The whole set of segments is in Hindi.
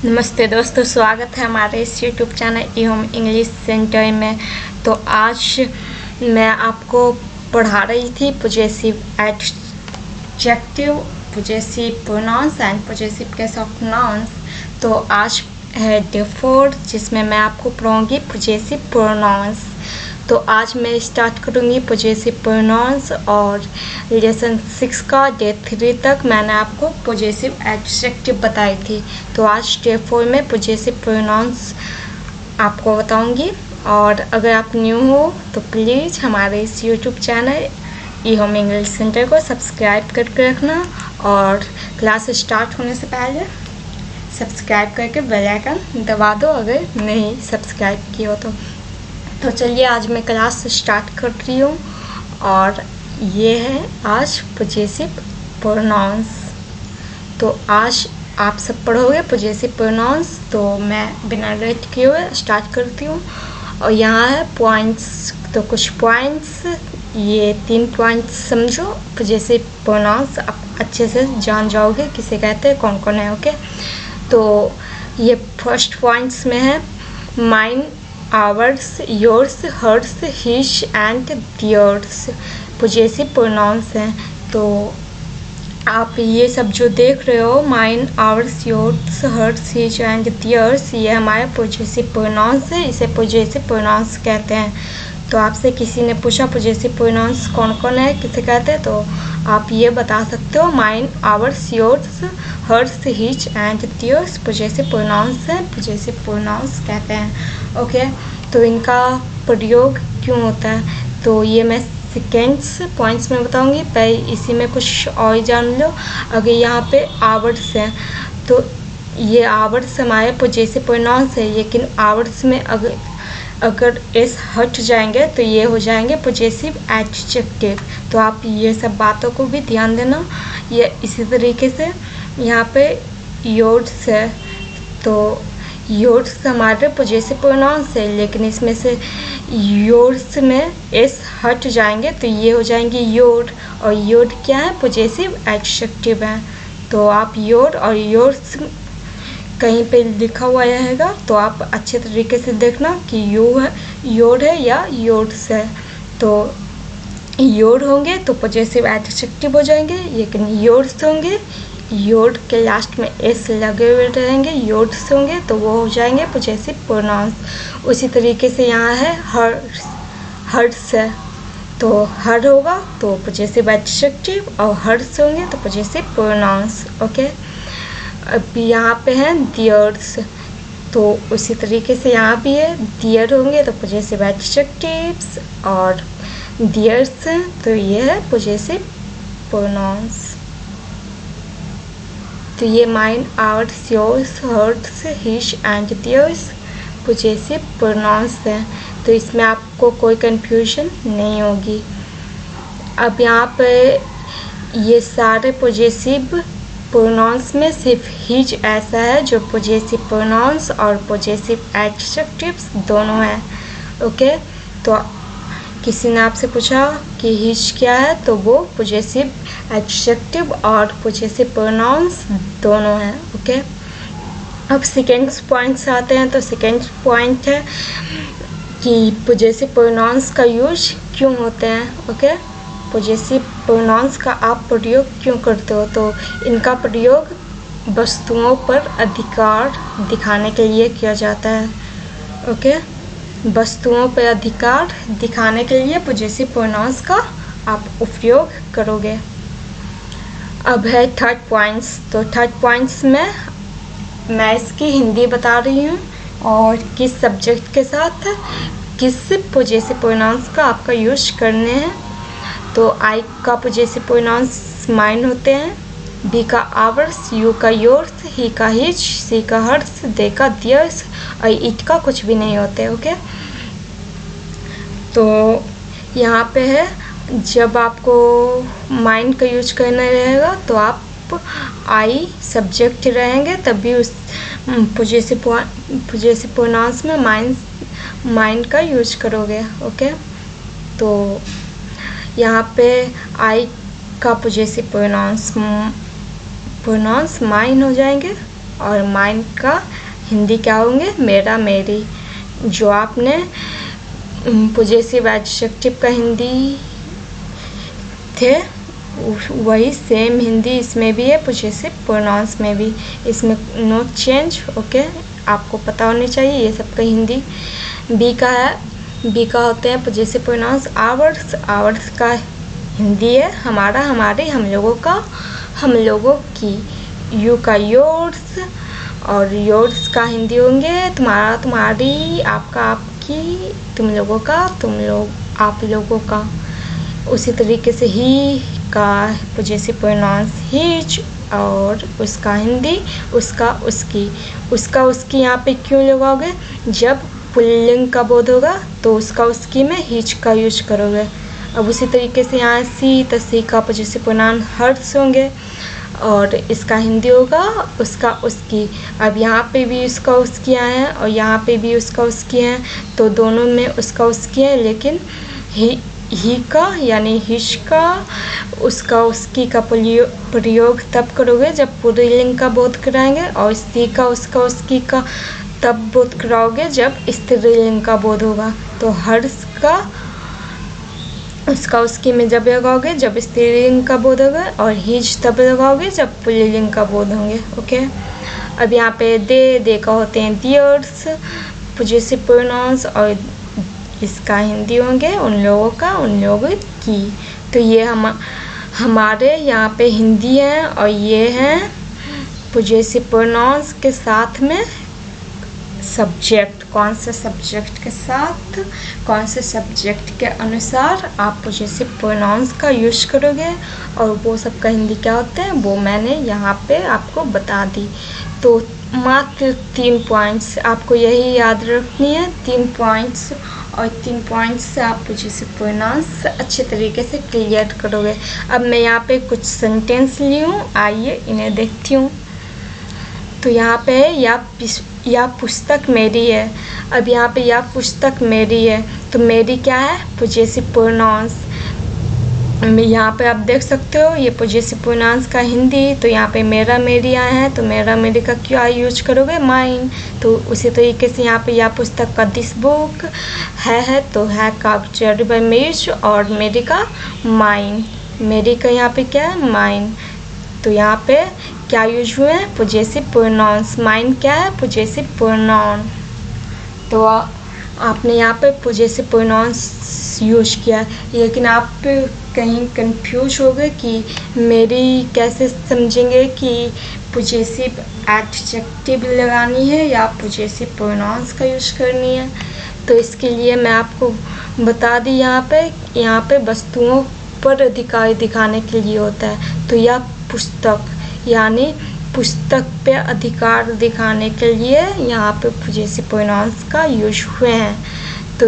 नमस्ते दोस्तों, स्वागत है हमारे इस यूट्यूब चैनल ई होम इंग्लिश सेंटर में। तो आज मैं आपको पढ़ा रही थी possessive adjective, possessive pronouns and possessive case of nouns. तो आज है डे 4 जिसमें मैं आपको पढ़ाऊँगी पोजेसिव प्रोनाउंस। तो आज मैं स्टार्ट करूँगी पोजेसिव प्रोनाउंस और लेसन 6 का डे 3 तक मैंने आपको पोजेसिव एडजेक्टिव बताई थी। तो आज डे 4 में पोजेसिव प्रोनाउंस आपको बताऊँगी। और अगर आप न्यू हो तो प्लीज़ हमारे इस यूट्यूब चैनल ई होम इंग्लिश सेंटर को सब्सक्राइब करके रखना और क्लास स्टार्ट होने से पहले सब्सक्राइब करके बेल आइकन दबा दो अगर नहीं सब्सक्राइब किया हो तो चलिए आज मैं क्लास स्टार्ट कर रही हूँ। और ये है आज पोजेसिव प्रोनाउंस। तो आज आप सब पढ़ोगे पोजेसिव प्रोनाउंस। तो मैं बिना लेट किए हुए स्टार्ट करती हूँ। और यहाँ है पॉइंट्स। तो कुछ पॉइंट्स, ये 3 पॉइंट्स समझो। पोजेसिव प्रोनाउंस आप अच्छे से जान जाओगे किसे कहते हैं, कौन कौन है। ओके, तो ये फर्स्ट पॉइंट्स में है mine, ours, yours, hers, his and theirs. Possessive pronouns हैं। तो आप ये सब जो देख रहे हो, mine, ours, yours, hers, his and theirs, ये हमारे पोजेसिव प्रोनाउंस है। इसे पोजेसिव प्रोनाउंस कहते हैं। तो आपसे किसी ने पूछा पोजेसिव प्रोनाउंस कौन कौन है, किसे कहते हैं, तो आप ये बता सकते हो mine, ours, yours, hers, his and theirs possessive pronouns है। पोजेसिव प्रोनाउंस कहते हैं। ओके, तो इनका प्रयोग क्यों होता है तो ये मैं सेकेंड्स पॉइंट्स में बताऊंगी। पहले इसी में कुछ और जान लो। अगर यहाँ पे आवर्स है तो ये आवर्स हमारे पोजेसिव प्रोनाउंस है, लेकिन आवर्स में अगर एस हट जाएंगे तो ये हो जाएंगे पोजेसिव एडजेक्टिव। तो आप ये सब बातों को भी ध्यान देना। ये इसी तरीके से यहाँ पे योर्स है तो योर्स हमारे पोजेसिव प्रोनाउंस है, लेकिन इसमें से योर्स में एस हट जाएंगे तो ये हो जाएंगे योर। और योर क्या है, पोजेसिव एडजेक्टिव है। तो आप योर और योर्स कहीं पे लिखा हुआ रहेगा तो आप अच्छे तरीके से देखना कि योर है या योर्स है। तो योर होंगे तो पोजेसिव एडजेक्टिव हो जाएंगे, लेकिन योर्स होंगे, योर के लास्ट में एस लगे हुए रहेंगे, योर्स होंगे तो वो हो जाएंगे पोजेसिव प्रोनाउंस। उसी तरीके से यहाँ है हर्स है तो हर होगा तो पोजेसिव एडजेक्टिव, और हर्स होंगे तो पोजेसिव प्रोनाउंस। ओके, अब यहाँ पे है दियर्स। तो उसी तरीके से यहाँ भी है दियर होंगे तो पोजेसिव एडजेक्टिव्स, और दियर्स तो ये है पोजेसिव प्रोनाउंस। तो ये mine, ours, yours, hers, his and theirs possessive pronouns है। तो इसमें आपको कोई कंफ्यूजन नहीं होगी। अब यहाँ पे ये सारे पोजेसिव प्रोनाउंस में सिर्फ हिज ऐसा है जो पोजेसिव प्रोनाउंस और पोजेसिव एडजेक्टिव्स दोनों हैं। ओके, तो किसी ने आपसे पूछा कि हिज क्या है तो वो पोजेसिव एडजेक्टिव और पोजेसिव प्रोनाउंस दोनों हैं। ओके, अब सेकेंड पॉइंट्स आते हैं। तो सेकेंड पॉइंट है कि पोजेसिव प्रोनाउंस का यूज क्यों होते हैं। ओके, पोजेसिव प्रोनाउंस का आप प्रयोग क्यों करते हो। तो इनका प्रयोग वस्तुओं पर अधिकार दिखाने के लिए किया जाता है। ओके, वस्तुओं पर अधिकार दिखाने के लिए पोजेसिव प्रोनाउंस का आप उपयोग करोगे। अब है थर्ड पॉइंट्स। तो थर्ड पॉइंट्स में मैं इसकी हिंदी बता रही हूँ और किस सब्जेक्ट के साथ किस पोजेसिव प्रोनाउंस का आपका यूज करने हैं। तो आई का पोजेसिव प्रोनाउंस माइन होते हैं, बी का आवर्स, यू का योर्स, ही का हिज, सी का हर्स, दे का दियर्स, और इट का कुछ भी नहीं होते। ओके, तो यहाँ पे है जब आपको माइन का यूज करना रहेगा तो आप आई सब्जेक्ट रहेंगे तभी उस पोजेसिव प्रोनाउंस में माइन का यूज करोगे। ओके, तो यहाँ पे आई का पोजेसिव प्रोनाउंस माइन हो जाएंगे और माइन का हिंदी क्या होंगे, मेरा मेरी। जो आपने पोजेसिव एडजेक्टिव का हिंदी थे वही सेम हिंदी इसमें भी है, पोजेसिव प्रोनाउंस में भी, इसमें नो चेंज। ओके, आपको पता होनी चाहिए ये सब का हिंदी। बी का है, बी का होते हैं पोजेसिव प्रोनाउंस आवर्स। आवर्स का हिंदी है हमारा, हमारे, हम लोगों का, हम लोगों की। यू का योर्स, और योर्स का हिंदी होंगे तुम्हारा, तुम्हारी, आपका, आपकी, तुम लोगों का, तुम लोग, आप लोगों का। उसी तरीके से ही का पोजेसिव प्रोनाउंस हिज, और उसका हिंदी उसका, उसकी। उसका, उसकी यहाँ पे क्यों लगाओगे, जब पुल्लिंग का बोध होगा तो उसका, उसकी में हिज का यूज करोगे। अब उसी तरीके से यहाँ सी, तो सी का पोजेसिव प्रोनाउन हर्स होंगे, और इसका हिंदी होगा उसका, उसकी। अब यहाँ पे भी उसका, उसकी आए हैं, और यहाँ पे भी उसका, उसकी हैं, तो दोनों में उसका, उसकी है, लेकिन ही का यानी हिज का, उसका, उसकी का प्रयोग तब करोगे जब पुल्लिंग का बोध कराएंगे, और सी का, उसका, उसकी का तब बोध कराओगे जब स्त्रीलिंग का बोध होगा। तो हर्ष का, उसका, उसकी में जब लगाओगे जब स्त्रीलिंग का बोध होगा, और हिज तब लगाओगे जब पुल्लिंग का बोध होंगे। ओके, अब यहाँ पे दे का होते हैं दियर्स पोजेसिव प्रोनाउंस, और इसका हिंदी होंगे उन लोगों का, उन लोगों की। तो ये हमारे यहाँ पे हिंदी है, और ये हैं पोजेसिव प्रोनाउंस के साथ में सब्जेक्ट। कौन से सब्जेक्ट के साथ, कौन से सब्जेक्ट के अनुसार आप पोजेसिव प्रोनाउंस का यूज करोगे, और वो सब का हिंदी क्या होते हैं वो मैंने यहाँ पे आपको बता दी। तो मात्र 3 पॉइंट्स आपको यही याद रखनी है, 3 पॉइंट्स, और 3 पॉइंट्स से आप पोजेसिव प्रोनाउंस अच्छे तरीके से क्लियर करोगे। अब मैं यहाँ पे कुछ सेंटेंस ली हूँ, आइए इन्हें देखती हूँ। तो यहाँ पे या पुस्तक मेरी है। अब यहाँ पे या पुस्तक मेरी है, तो मेरी क्या है, पोजेसिव प्रोनाउंस। यहाँ पे आप देख सकते हो ये पोजेसिव प्रोनाउंस का हिंदी। तो यहाँ पे मेरा मेरी आए हैं, तो मेरा मेरी का क्या यूज करोगे, माइन। तो उसी तरीके से यहाँ पे या पुस्तक का दिस बुक है तो है का चेरी बाय मेज, और मेरी का माइन। मेरी का यहाँ पे क्या है, माइन। तो यहाँ पे क्या यूज हुए हैं, पोजेसिव प्रोनाउंस। माइन क्या है, पोजेसिव प्रोनाउन। तो आपने यहाँ पे पोजेसिव प्रोनाउंस यूज किया, लेकिन आप कहीं कंफ्यूज हो गए कि मेरी कैसे समझेंगे कि पोजेसिव एडजेक्टिव लगानी है या पोजेसिव प्रोनाउंस का यूज करनी है। तो इसके लिए मैं आपको बता दी, यहाँ पे वस्तुओं पर अधिकार दिखाने के लिए होता है। तो यह पुस्तक यानी पुस्तक पे अधिकार दिखाने के लिए यहाँ पे पोजेसिव प्रोनाउंस का यूज हुए हैं। तो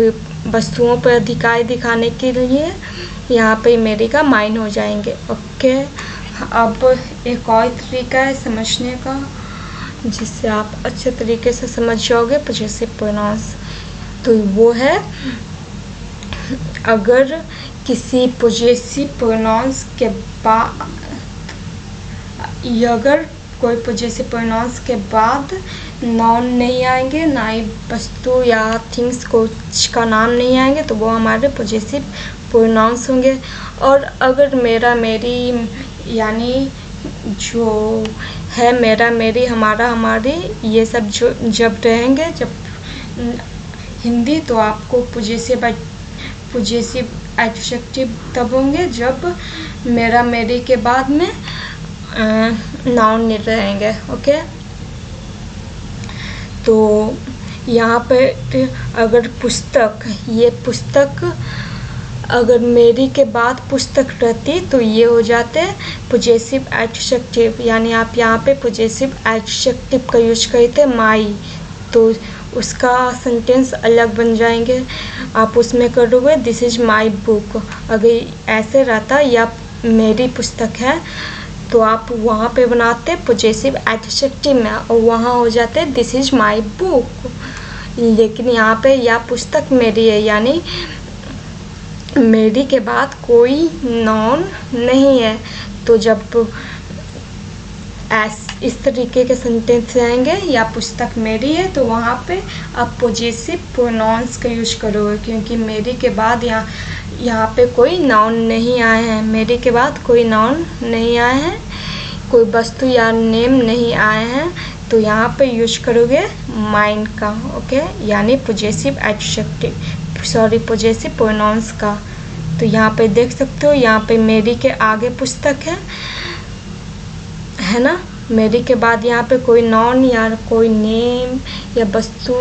वस्तुओं पर अधिकार दिखाने के लिए यहाँ पे मेरी का माइन हो जाएंगे। ओके, अब एक और तरीका है समझने का जिससे आप अच्छे तरीके से समझ जाओगे पोजेसिव प्रोनाउंस। तो वो है, अगर किसी पोजेसिव प्रोनाउंस के बाद, अगर कोई पोजेसिव प्रोनाउंस के बाद नाउन नहीं आएंगे, ना ही वस्तु या थिंग्स का नाम नहीं आएंगे, तो वो हमारे पोजेसिव प्रोनाउंस होंगे। और अगर मेरा मेरी यानी जो है मेरा मेरी, हमारा हमारी, ये सब जो जब रहेंगे जब हिंदी, तो आपको पोजेसिव एडजेक्टिव तब होंगे जब मेरा मेरी के बाद में नाउन नहीं रहेंगे। ओके, तो यहाँ पे अगर पुस्तक, ये पुस्तक अगर मेरी के बाद पुस्तक रहती तो ये हो जाते पोजेसिव एडजेक्टिव, यानी आप यहाँ पे पोजेसिव एडजेक्टिव का यूज करते माई, तो उसका सेंटेंस अलग बन जाएंगे। आप उसमें करोगे दिस इज माई बुक। अगर ऐसे रहता या मेरी पुस्तक है तो आप वहाँ पे बनाते पोजेसिव एडजेक्टिव में, और वहाँ हो जाते दिस इज माई बुक। लेकिन यहाँ पे या पुस्तक मेरी है, यानी मेरी के बाद कोई नाउन नहीं है, तो जब इस तरीके के सेंटेंस आएंगे, या पुस्तक मेरी है तो वहाँ पे आप पॉजेसिव प्रोनाउंस का यूज करोगे, क्योंकि मेरी के बाद यहाँ पे कोई नाउन नहीं आए हैं, मेरी के बाद कोई नाउन नहीं आए हैं, कोई वस्तु या नेम नहीं आए हैं, तो यहाँ पे यूज करोगे माइन का, ओके, यानी possessive adjective, sorry possessive pronouns का। तो यहाँ पे देख सकते हो, यहाँ पे मेरी के आगे पुस्तक है ना, मेरी के बाद यहाँ पे कोई नाउन या कोई नेम या वस्तु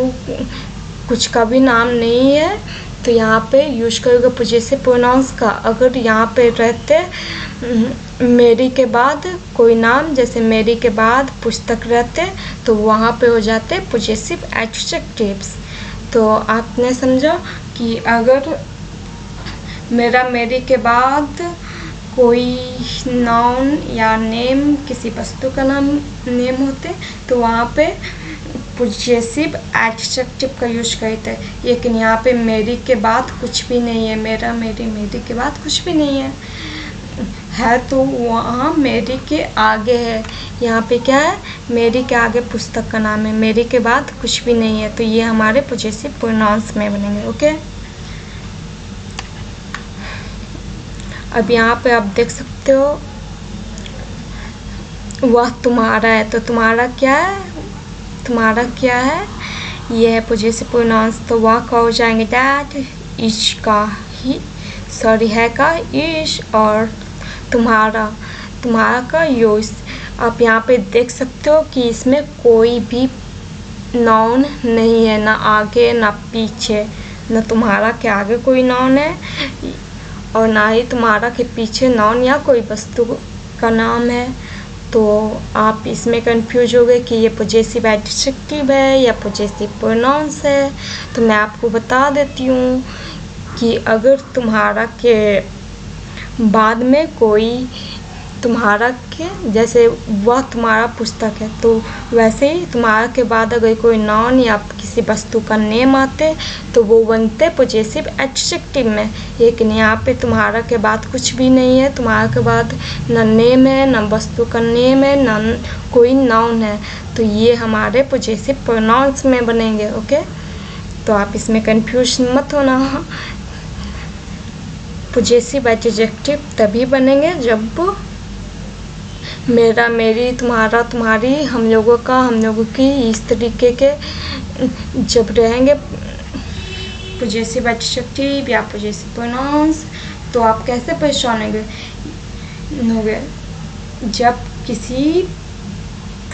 कुछ का भी नाम नहीं है, तो यहाँ पे यूज करोगे पॉजेसिव प्रोनाउंस का। अगर यहाँ पे रहते मेरी के बाद कोई नाम, जैसे मेरी के बाद पुस्तक रहते, तो वहाँ पे हो जाते पॉजेसिव एडजेक्टिव्स। तो आपने समझा कि अगर मेरी के बाद कोई नाउन या नेम, किसी वस्तु का नेम होते, तो वहाँ पे पॉजेसिव एडजेक्टिव का यूज करते हैं। लेकिन यहाँ पे मेरी के बाद कुछ भी नहीं है, मेरी के बाद कुछ भी नहीं है तो वहाँ मेरी के आगे है। यहाँ पे क्या है, मेरी के आगे पुस्तक का नाम है, मेरी के बाद कुछ भी नहीं है, तो ये हमारे पॉजेसिव प्रोनाउंस में बनेंगे, ओके। अब यहाँ पे आप देख सकते हो, वह तुम्हारा है, तो तुम्हारा क्या है, ये है पॉजेसिव प्रोनाउंस, तो वह का हो जाएंगे दैट, इच का ही, सॉरी है का इच, और तुम्हारा का योर्स। आप यहाँ पे देख सकते हो कि इसमें कोई भी नाउन नहीं है, ना आगे ना पीछे, ना तुम्हारा के आगे कोई नाउन है और ना ही तुम्हारा के पीछे नाउन या कोई वस्तु का नाम है। तो आप इसमें कंफ्यूज हो गए कि ये पॉजेसिव एडजेक्टिव है या पॉजेसिव प्रोनाउंस है। तो मैं आपको बता देती हूँ कि अगर तुम्हारा के बाद में कोई तुम्हारा के, जैसे वह तुम्हारा पुस्तक है, तो वैसे ही तुम्हारा के बाद अगर कोई नाउन या किसी वस्तु का नेम आते तो वो बनते पॉजेसिव एडजेक्टिव में। लेकिन यहाँ पे तुम्हारा के बाद कुछ भी नहीं है, तुम्हारा के बाद न नेम है, न वस्तु का नेम है, न कोई नाउन है, तो ये हमारे पॉजेसिव प्रोनाउंस में बनेंगे, ओके। तो आप इसमें कंफ्यूज मत होना। पॉजेसिव एडजेक्टिव तभी बनेंगे जब मेरा, मेरी, तुम्हारा, तुम्हारी, हम लोगों का, हम लोगों की, इस तरीके के जब रहेंगे पॉजेसिव एडजेक्टिव या पॉजेसिव प्रोनाउंस। तो आप कैसे पहचानेंगे होंगे, जब किसी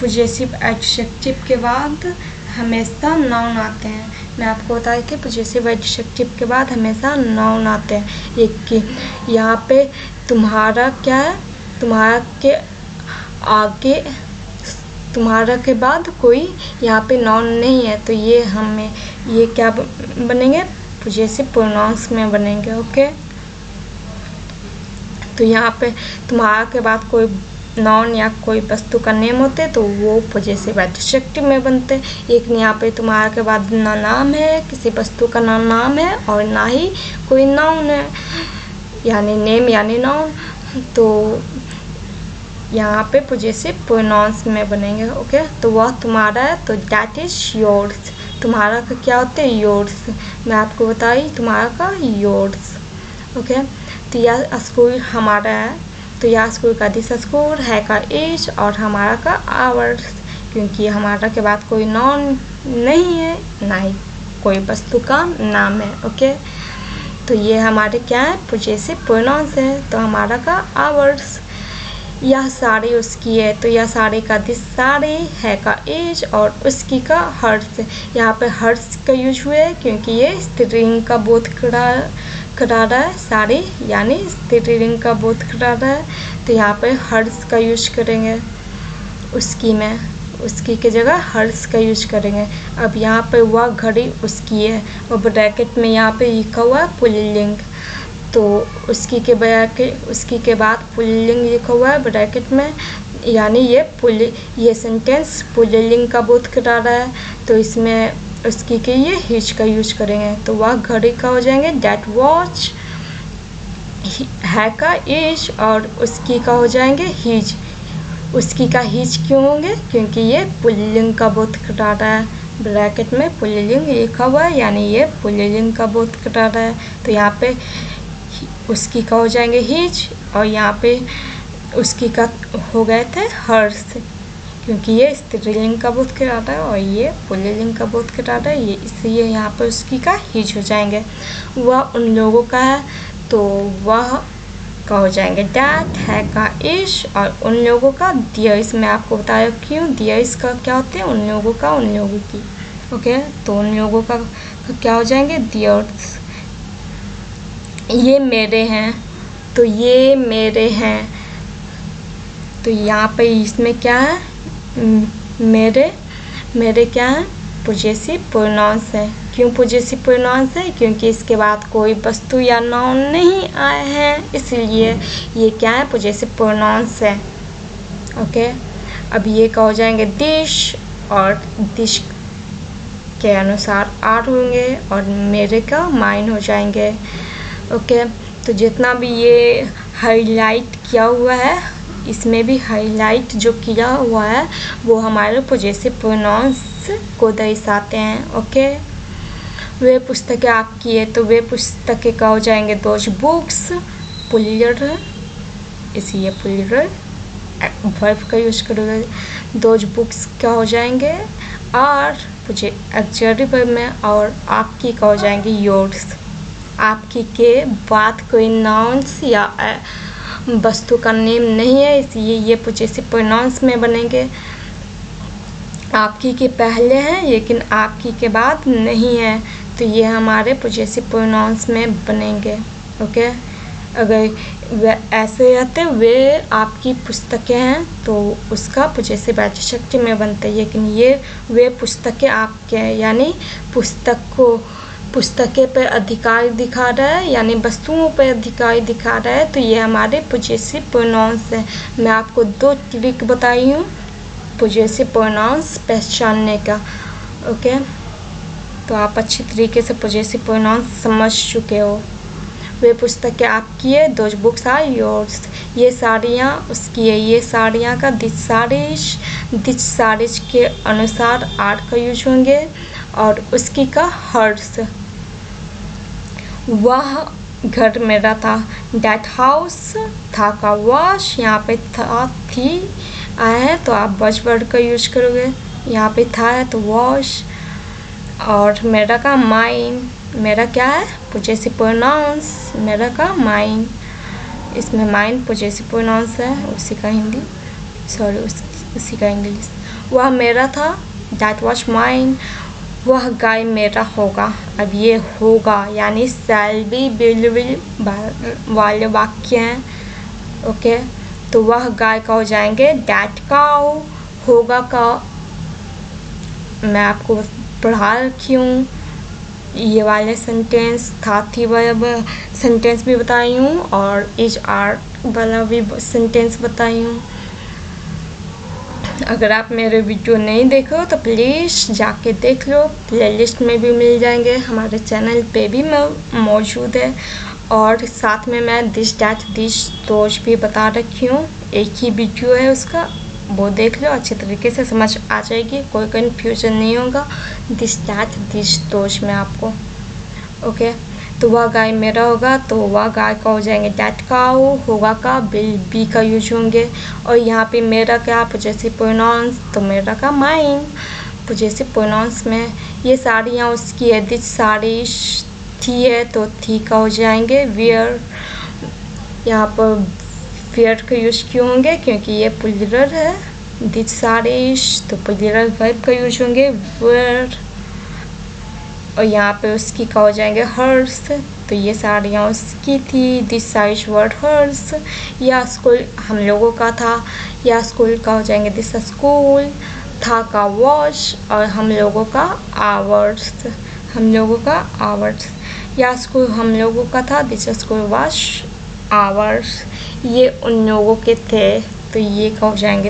पॉजेसिव एडजेक्टिव के बाद हमेशा नाउन आते हैं। मैं आपको बताया कि पॉजेसिव एडजेक्टिव के बाद हमेशा नाउन आते हैं। एक यहाँ पे तुम्हारा क्या है, तुम्हारा के आगे, तुम्हारा के बाद कोई यहाँ पे नाउन नहीं है, तो ये क्या बनेंगे, पॉजेसिव प्रोनाउंस में बनेंगे, ओके। तो यहाँ पे तुम्हारा के बाद कोई नाउन या कोई वस्तु का नेम होते तो वो पॉजेसिव एडजेक्टिव में बनते। लेकिन यहाँ पे तुम्हारा के बाद ना नाम है, किसी वस्तु का ना नाम है और ना ही कोई नाउन है, यानी नेम यानी नाउन, तो यहाँ पे पॉजेसिव प्रोनाउंस में बनेंगे, ओके। तो वह तुम्हारा है, तो दैट इज योर्स। तुम्हारा का क्या होता है, योर्स। मैं आपको बताई तुम्हारा का योर्स, ओके। तो यह स्कूल हमारा है, तो यह स्कूल का दिस स्कूल, है का इज, और हमारा का आवर्स, क्योंकि हमारा के बाद कोई नाउन नहीं है, ना ही कोई वस्तु का नाम है, ओके। तो ये हमारे क्या है, पॉजेसिव प्रोनाउंस है। तो हमारा का आवर्स, यह साड़ी उसकी है, तो यह साड़ी का दिस साड़ी, है का इज, और उसकी का हर्ष। यहाँ पे हर्ष का यूज हुआ है क्योंकि ये स्त्रीलिंग का बोध करा रहा है, साड़ी यानी स्त्रीलिंग का बोध करा रहा है, तो यहाँ पे हर्ष का यूज करेंगे। उसकी में, उसकी के जगह हर्ष का यूज करेंगे। अब यहाँ पे वह घड़ी उसकी है, और ब्रैकेट में यहाँ पे लिखा हुआ है पुल्लिंग, तो उसकी के बाद पुल्लिंग लिखा हुआ है ब्रैकेट में, यानी ये सेंटेंस पुल्लिंग का बोध करा रहा है, तो इसमें उसकी के लिए हिज का यूज करेंगे। तो वह घड़ी का हो जाएंगे दैट वॉच, है का इज, और उसकी का हो जाएंगे हिज। उसकी का हिज क्यों होंगे, क्योंकि ये पुल्लिंग का बोध घटा रहा है। ब्रैकेट में पुल्लिंग लिखा हुआ है, यानी ये पुल्लिंग का बोध घटा रहा है। तो यहाँ पे उसकी का हो जाएंगे हिज, और यहाँ पे उसकी का हो गए थे हर्ष, क्योंकि ये स्त्रीलिंग का बोध घटाता है और ये पुल्लिंग का बोध घटाता है, ये इसलिए यहाँ पर उसकी का हिज हो जाएंगे। वह उन लोगों का है, तो वह का हो जाएंगे दैट, है का इश, और उन लोगों का दियर्स। मैं आपको बताया क्यों दियर्स का क्या होते हैं, उन लोगों का, उन लोगों की। ओके, तो उन लोगों का क्या हो जाएंगे दियर्स। ये मेरे हैं, तो ये मेरे हैं, तो यहाँ पे इसमें क्या है, मेरे क्या है, पोजेसिव प्रोनाउंस है। क्यों पोजेसिव प्रोनाउंस है, क्योंकि इसके बाद कोई वस्तु या नाउन नहीं आए हैं, इसलिए ये क्या है, पोजेसिव प्रोनाउंस है। ओके, अब ये का हो जाएंगे डिश, और डिश के अनुसार आर होंगे, और मेरे का माइन हो जाएंगे। ओके, तो जितना भी ये हाईलाइट किया हुआ है, इसमें भी हाईलाइट जो किया हुआ है वो हमारे पोजेसिव प्रोनाउंस को दर्शाते हैं। ओके, वे पुस्तकें आपकी है, तो वे पुस्तकें का हो जाएंगे दोज बुक्स, पुल्लर, इसलिए पुल्लर वर्ब का यूज करोगे। दोज बुक्स क्या हो जाएंगे आर, मुझे एक्चुअली वर्ब में, और आपकी का हो जाएंगे योर्स। आपकी के बाद कोई नाउन्स या वस्तु का नेम नहीं है, इसलिए ये पोजेसिव प्रोनाउंस में बनेंगे। आपकी के पहले हैं लेकिन आपकी के बाद नहीं है, तो ये हमारे पोजेसिव प्रोनाउंस में बनेंगे। ओके, अगर वे ऐसे रहते वे आपकी पुस्तकें हैं तो उसका पोजेसिव एडजेक्टिव में बनते, लेकिन ये वे पुस्तकें आपके हैं, यानी पुस्तकें पर अधिकार दिखा रहा है, यानी वस्तुओं पर अधिकार दिखा रहा है, तो ये हमारे पोजेसिव प्रोनाउंस है। मैं आपको 2 ट्रिक बताई हूँ पोजेसिव प्रोनाउंस पहचानने का। ओके, तो आप अच्छी तरीके से पोजेसिव प्रोनाउंस समझ चुके हो। वे पुस्तकें आपकी है, दोज बुक्स आर योर्स। ये साड़ियाँ उसकी है, ये साड़ियाँ का दिस साड़िश के अनुसार आर का यूज होंगे, और उसकी का हर्ष। वह घर मेरा था, दैट हाउस, था का वॉश, यहाँ पे था थी आए हैं तो आप वॉश वर्ड का यूज करोगे, यहाँ पे था है तो वॉश, और मेरा का माइन, मेरा क्या है पोजेसिव प्रोनाउंस, मेरा का माइन, इसमें माइन पोजेसिव प्रोनाउंस है, उसी का हिंदी उसी का इंग्लिश। वह मेरा था, दैट वॉज माइन, वह गाय मेरा होगा। अब ये होगा यानी शैल बी विल वाले वाक्य हैं। ओके, तो वह गाय का हो जाएंगे दैट काउ, होगा का मैं आपको पढ़ा रखी हूँ, ये वाले सेंटेंस था थी वाला सेंटेंस भी बताई हूँ, और इज आर वाला भी सेंटेंस बताई हूँ। अगर आप मेरे वीडियो नहीं देखो तो प्लीज़ जाके देख लो, प्लेलिस्ट में भी मिल जाएंगे, हमारे चैनल पे भी मौजूद है, और साथ में मैं दिस डैट दिस दोज भी बता रखी हूँ, एक ही वीडियो है उसका, वो देख लो, अच्छे तरीके से समझ आ जाएगी, कोई कन्फ्यूजन नहीं होगा दिस डैट दिस दोज में आपको। ओके, तो वह गाय मेरा होगा, तो वह गाय का हो जाएंगे दैट काउ, होगा का विल बी का यूज होंगे, और यहाँ पे मेरा क्या पोजेसिव प्रोनाउंस, तो मेरा का माइन पोजेसिव प्रोनाउंस में। ये साड़ियाँ उसकी है, दिस साड़ी थी है तो थी का हो जाएंगे वेयर, यहाँ पर वेयर का यूज क्यों होंगे, क्योंकि ये प्लूरल है, दिस साड़ी तो प्लूरल वर्ब का यूज होंगे वेयर, और यहाँ पे उसकी का हो जाएंगे हर्स, तो ये साड़ियाँ उसकी थी, दिस साइज वर्ड हर्स। या स्कूल हम लोगों का था, या स्कूल का हो जाएंगे दिस स्कूल, था का वॉश, और हम लोगों का आवर्स, हम लोगों का आवर्स। या स्कूल हम लोगों का था, दिस स्कूल वॉश आवर्स, ये उन लोगों के थे, तो ये का हो जाएंगे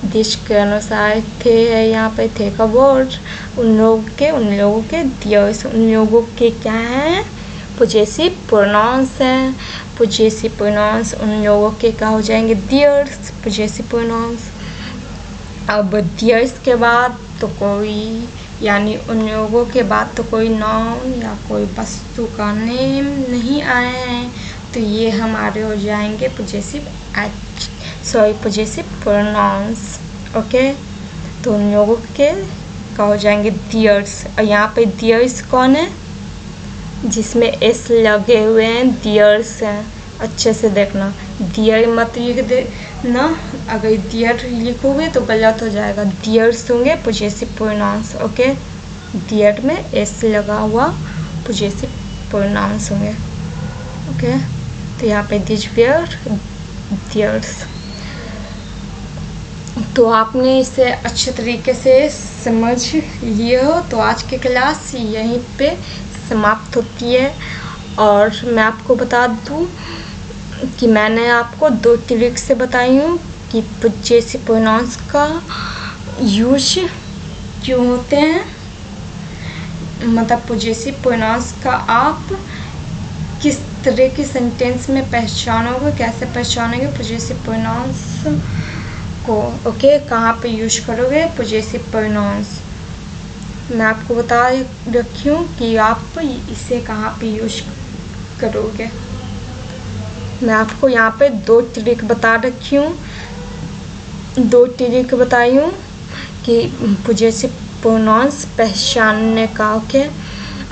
दिश के अनुसार थे है, यहाँ पे थे का वर्ड, उन लोगों के दियर्स, उन लोगों के क्या हैं पोजेसिव प्रोनाउंस हैं। पोजेसिव प्रोनाउंस उन लोगों के क्या हो जाएंगे, दियर्स, पोजेसिव प्रोनाउंस। अब दियर्स के बाद तो कोई, यानी उन लोगों के बाद तो कोई नाउन या कोई वस्तु का नेम नहीं आए हैं, तो ये हमारे हो जाएंगे पोजेसिव पोजेसिव प्रोनाउंस। ओके, तो उन लोगों के क्या हो जाएंगे, दियर्स। और यहाँ पे दियर्स कौन है, जिसमें एस लगे हुए हैं, दियर्स हैं। अच्छे से देखना, दियर मत लिख देना, अगर दियर लिखोगे तो गलत हो जाएगा। दियर्स होंगे पोजेसिव प्रोनाउंस। ओके, दियर में एस लगा हुआ पोजेसिव प्रोनाउंस होंगे। ओके, तो यहाँ पे दिस वेयर, दियर्स। तो आपने इसे अच्छे तरीके से समझ लिए हो, तो आज की क्लास यहीं पे समाप्त होती है। और मैं आपको बता दूं कि मैंने आपको 2 ट्रिक से बताई हूँ कि पोजेसिव प्रोनाउंस का यूज क्यों होते हैं, मतलब पोजेसिव प्रोनाउंस का आप किस तरह की सेंटेंस में पहचानोगे, कैसे पहचानोगे पोजेसिव प्रोनाउंस को। ओके, कहाँ पे यूज करोगे पोजेसिव प्रोनाउंस, मैं आपको बता रखी हूँ कि आप इसे कहाँ पे यूज करोगे। मैं आपको यहाँ पे 2 ट्रिक बता रखी हूँ, 2 ट्रिक बताई हूँ कि पोजेसिव प्रोनाउंस पहचानने का। ओके,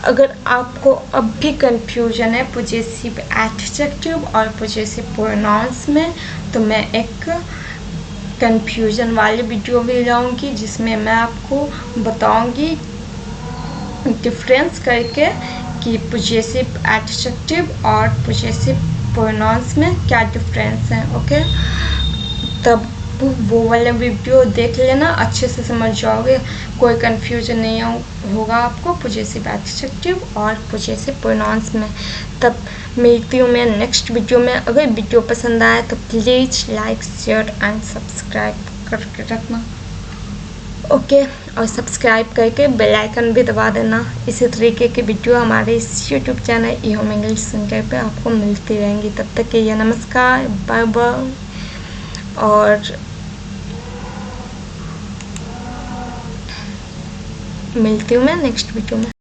अगर आपको अब भी कंफ्यूजन है पोजेसिव एडजेक्टिव और पोजेसिव प्रोनाउंस में, तो मैं एक कंफ्यूजन वाली वीडियो भी लाऊंगी, जिसमें मैं आपको बताऊंगी डिफरेंस करके कि पोजेसिव एडजेक्टिव और पोजेसिव प्रोनाउंस में क्या डिफरेंस है। ओके, तब वो वाला वीडियो देख लेना, अच्छे से समझ जाओगे, कोई कंफ्यूजन नहीं होगा आपको पोजेसिव एडजेक्टिव और पोजेसिव प्रोनाउंस में। तब मिलती हूँ मैं नेक्स्ट वीडियो में। अगर वीडियो पसंद आए तो please like, share and subscribe करके रखना। ओके, और सब्सक्राइब करके बेल आइकन भी दबा देना। इसी तरीके की वीडियो हमारे इस यूट्यूब चैनल ई होम इंग्लिश सेंटर पे आपको मिलती रहेंगी। तब तक के लिए नमस्कार, बाय बाय, और मिलती हूँ मैं नेक्स्ट वीडियो में।